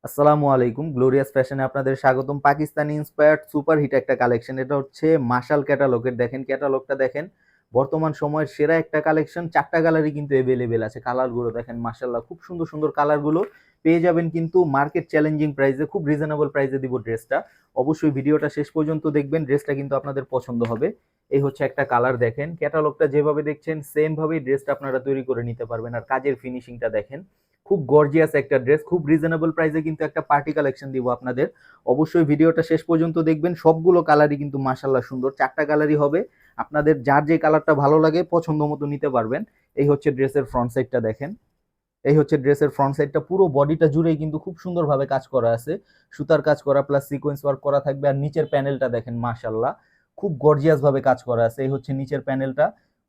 আসসালামু আলাইকুম। গ্লোরিয়াস ফ্যাশনে আপনাদের স্বাগতম। পাকিস্তানি ইন্সপায়ার্ড সুপার হিট একটা কালেকশন। এটা হচ্ছে মাশাল ক্যাটালগের। দেখেন ক্যাটালগটা দেখেন। বর্তমান সময়ের সেরা একটা কালেকশন। ৪ টা কালারই কিন্তু এভেইলেবল আছে। কালারগুলো দেখেন মাশাআল্লাহ খুব সুন্দর, সুন্দর কালারগুলো পেয়ে যাবেন কিন্তু মার্কেট চ্যালেঞ্জিং প্রাইসে। খুব রিজনেবল প্রাইসে দিব ড্রেসটা। অবশ্যই ভিডিওটা শেষ পর্যন্ত দেখবেন। ড্রেসটা কিন্তু আপনাদের পছন্দ হবে। এই হচ্ছে একটা কালার দেখেন। ক্যাটালগটা যেভাবে দেখছেন সেম ভাবেই ড্রেসটা আপনারা তৈরি করে নিতে পারবেন। আর কাজের ফিনিশিংটা দেখেন। খুব গর্জিয়াস একটা ড্রেস, খুব রিজনেবল প্রাইসে কিন্তু একটা পার্টি কালেকশন দিব আপনাদের। অবশ্যই ভিডিওটা শেষ পর্যন্ত দেখবেন। সবগুলো কালারই কিন্তু মাশাআল্লাহ সুন্দর। 4টা কালারই হবে। আপনাদের যার যে কালারটা ভালো লাগে পছন্দ মতো নিতে পারবেন। এই হচ্ছে ড্রেসের ফ্রন্ট সাইডটা দেখেন। এই হচ্ছে ড্রেসের ফ্রন্ট সাইডটা, পুরো বডিটা জুড়েই কিন্তু খুব সুন্দরভাবে কাজ করা আছে। সুতার কাজ করা প্লাস সিকোয়েন্স ওয়ার্ক করা থাকবে। আর নিচের প্যানেলটা দেখেন মাশাআল্লাহ খুব গর্জিয়াস ভাবে কাজ করা আছে। এই হচ্ছে নিচের প্যানেলটা,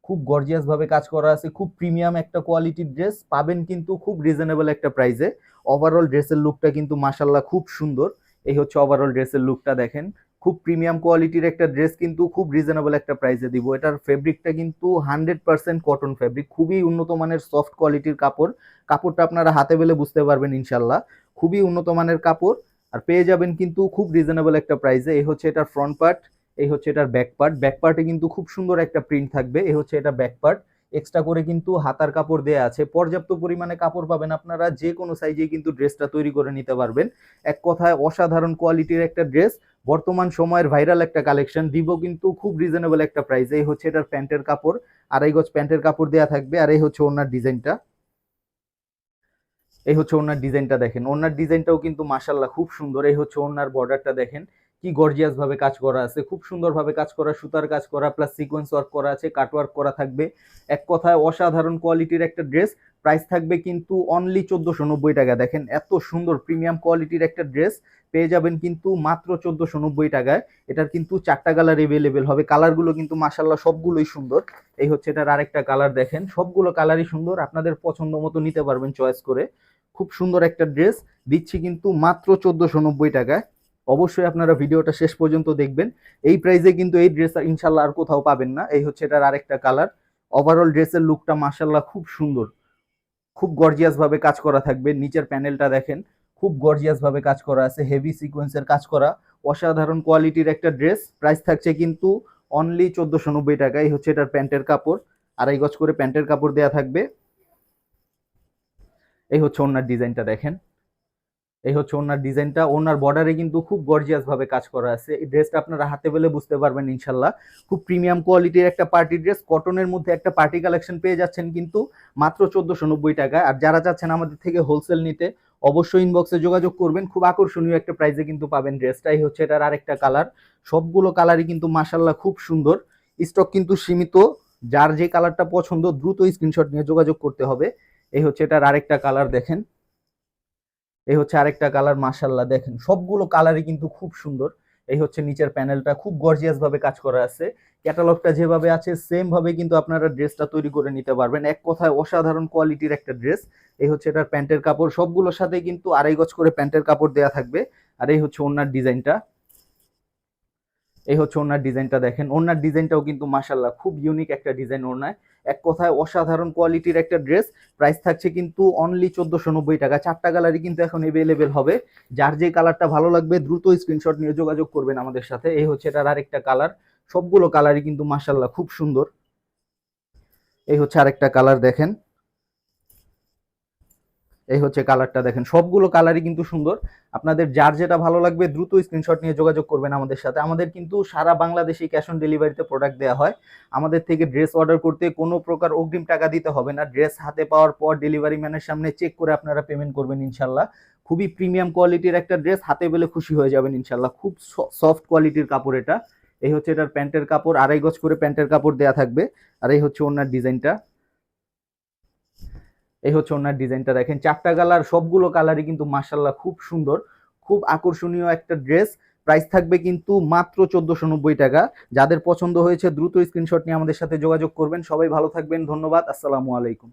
খুব গর্জিয়াস ভাবে কাজ করা আছে। খুব প্রিমিয়াম একটা কোয়ালিটির ড্রেস পাবেন কিন্তু খুব রিজনেবল একটা প্রাইসে। ওভারঅল ড্রেসের লুকটা কিন্তু মাশাআল্লাহ খুব সুন্দর। এই হচ্ছে ওভারঅল ড্রেসের লুকটা দেখেন। খুব প্রিমিয়াম কোয়ালিটির একটা ড্রেস কিন্তু খুব রিজনেবল একটা প্রাইসে দিব। এটার ফেব্রিকটা কিন্তু 100% কটন ফেব্রিক, খুবই উন্নত মানের সফট কোয়ালিটির কাপড়। কাপড়টা আপনারা হাতে পেলে বুঝতে পারবেন ইনশাল্লাহ। খুবই উন্নত মানের কাপড়। আর পেয়ে যাবেন কিন্তু খুব রিজনেবল একটা প্রাইসে। এই হচ্ছে এটার ফ্রন্ট পার্ট, এই হচ্ছে এটার ব্যাক পার্ট। ব্যাক পার্টে কিন্তু খুব সুন্দর একটা প্রিন্ট থাকবে। এই হচ্ছে এটা ব্যাক পার্ট। এক্সট্রা করে কিন্তু হাতার কাপড় দেয়া আছে। পর্যাপ্ত পরিমাণে কাপড় পাবেন আপনারা, যে কোনো সাইজে কিন্তু ড্রেসটা তৈরি করে নিতে পারবেন। এক কথায় অসাধারণ কোয়ালিটির একটা ড্রেস। বর্তমান সময়ের ভাইরাল একটা কালেকশন দিব কিন্তু খুব রিজনেবল একটা প্রাইস। এই হচ্ছে এটার প্যান্টের কাপড়, 2.5 গজ প্যান্টের কাপড় দেয়া থাকবে। আর এই হচ্ছে ওনার ডিজাইনটা। এই হচ্ছে ওনার ডিজাইনটা দেখেন। ওনার ডিজাইনটাও কিন্তু মাশাআল্লাহ খুব সুন্দর। এই হচ্ছে ওনার বর্ডারটা দেখেন, কি গর্জিয়াস ভাবে কাজ করা আছে। খুব সুন্দর ভাবে কাজ করা, সুতার কাজ করা প্লাস সিকোয়েন্স ওয়ার্ক করা আছে, কাট ওয়ার্ক করা থাকবে। এক কথায় অসাধারণ কোয়ালিটির একটা ড্রেস। প্রাইস থাকবে কিন্তু অনলি 1490 টাকা। দেখেন এত সুন্দর প্রিমিয়াম কোয়ালিটির একটা ড্রেস পেয়ে যাবেন কিন্তু মাত্র 1490 টাকায়। এটার কিন্তু 4টা কালার এভেলেবেল হবে। কালারগুলো কিন্তু মাশাআল্লাহ সবগুলোই সুন্দর। এই হচ্ছে এটার আরেকটা কালার দেখেন। সবগুলো কালারই সুন্দর, আপনাদের পছন্দ মতো নিতে পারবেন চয়েস করে। খুব সুন্দর একটা ড্রেস দিচ্ছি কিন্তু মাত্র 1490 টাকায়। অবশ্যই আপনারা ভিডিওটা শেষ পর্যন্ত দেখবেন। এই প্রাইসে কিন্তু এই ড্রেস ইনশাল্লাহ আর কোথাও পাবেন না। এই হচ্ছে এটার আরেকটা কালার। ওভারঅল ড্রেসের লুকটা মাশাল্লাহ খুব সুন্দর। খুব গর্জিয়াস ভাবে কাজ করা থাকবে। নিচের প্যানেলটা দেখেন, খুব গর্জিয়াস ভাবে কাজ করা আছে, হেভি সিকোয়েন্সের কাজ করা। অসাধারণ কোয়ালিটির একটা ড্রেস। প্রাইস থাকছে কিন্তু অনলি 1490 টাকা। এই হচ্ছে এটার প্যান্টের কাপড়, 2.5 গজ করে প্যান্টের কাপড় দেয়া থাকবে। এই হচ্ছে ওনার ডিজাইনটা দেখেন। এই হচ্ছে ওনার ডিজাইনটা। ওনার বর্ডারে কিন্তু খুব গর্জিয়াস ভাবে কাজ করা আছে। এই ড্রেসটা আপনারা হাতে পেলে বুঝতে পারবেন ইনশাল্লাহ। খুব প্রিমিয়াম কোয়ালিটির একটা পার্টি ড্রেস, কটনের মধ্যে একটা পার্টি কালেকশন পেয়ে যাচ্ছেন কিন্তু মাত্র 1490 টাকায়। আর যারা চাচ্ছেন আমাদের থেকে হোলসেল নিতে অবশ্যই ইনবক্সে যোগাযোগ করবেন। খুব আকর্ষণীয় একটা প্রাইসে কিন্তু পাবেন ড্রেসটা। এই হচ্ছে এটার আরেকটা কালার। সবগুলো কালারই কিন্তু মাশাল্লাহ খুব সুন্দর। স্টক কিন্তু সীমিত। যার যে কালারটা পছন্দ দ্রুত স্ক্রিনশট নিয়ে যোগাযোগ করতে হবে। এই হচ্ছে এটার আরেকটা কালার দেখেন। এই হচ্ছে আরেকটা কালার। মাশাআল্লাহ দেখেন সবগুলো কালারই কিন্তু খুব সুন্দর। এই হচ্ছে নিচের প্যানেলটা, খুব গর্জিয়াস ভাবে কাজ করা আছে। ক্যাটালগটা যেভাবে আছে সেম ভাবে কিন্তু আপনারা ড্রেসটা তৈরি করে নিতে পারবেন। এক কথায় অসাধারণ কোয়ালিটির একটা ড্রেস। এই হচ্ছে এটার প্যান্টের কাপড়। সবগুলোর সাথে কিন্তু 2.5 গজ করে প্যান্টের কাপড় দেয়া থাকবে। আর এই হচ্ছে ওনার ডিজাইনটা। এই হচ্ছে ওনার ডিজাইনটা দেখেন। ওনার ডিজাইনটাও কিন্তু মাশাআল্লাহ খুব ইউনিক একটা ডিজাইন ওনায়। এক কথায় অসাধারণ কোয়ালিটির একটা ড্রেস। প্রাইস থাকছে কিন্তু অনলি 1490 টাকা। 4টা কালারই কিন্তু এখন এভেলেবেল হবে। যার যে কালারটা ভালো লাগবে দ্রুত স্ক্রিনশট নিয়ে যোগাযোগ করবেন আমাদের সাথে। এই হচ্ছে এটার আরেকটা কালার। সবগুলো কালারই কিন্তু মাশাআল্লাহ খুব সুন্দর। এই হচ্ছে আরেকটা কালার দেখেন। এই হচ্ছে কালারটা দেখেন। সবগুলো কালারই কিন্তু সুন্দর। আপনাদের যার যেটা ভালো লাগবে দ্রুত স্ক্রিনশট নিয়ে যোগাযোগ করবেন আমাদের সাথে। আমাদের কিন্তু সারা বাংলাদেশে ক্যাশ অন ডেলিভারিতে প্রোডাক্ট দেওয়া হয়। আমাদের থেকে ড্রেস অর্ডার করতে কোনো প্রকার অগ্রিম টাকা দিতে হবে না। ড্রেস হাতে পাওয়ার পর ডেলিভারি ম্যানের সামনে চেক করে আপনারা পেমেন্ট করবেন ইনশাল্লাহ। খুবই প্রিমিয়াম কোয়ালিটির একটা ড্রেস, হাতে পেলে খুশি হয়ে যাবেন ইনশাল্লাহ। খুব সফট কোয়ালিটির কাপড় এটা। এই হচ্ছে এটার প্যান্টের কাপড়, 2.5 গজ করে প্যান্টের কাপড় দেয়া থাকবে। আর এই হচ্ছে ওনার ডিজাইনটা। এই হচ্ছে ওনার ডিজাইনটা দেখেন। 4টা কালার, সবগুলো কালারই কিন্তু মাশাআল্লাহ খুব সুন্দর। খুব আকর্ষণীয় একটা ড্রেস। প্রাইস থাকবে কিন্তু মাত্র 1490 টাকা। যাদের পছন্দ হয়েছে দ্রুত স্ক্রিনশট নিয়ে আমাদের সাথে যোগাযোগ করবেন। সবাই ভালো থাকবেন, ধন্যবাদ, আসসালামু আলাইকুম।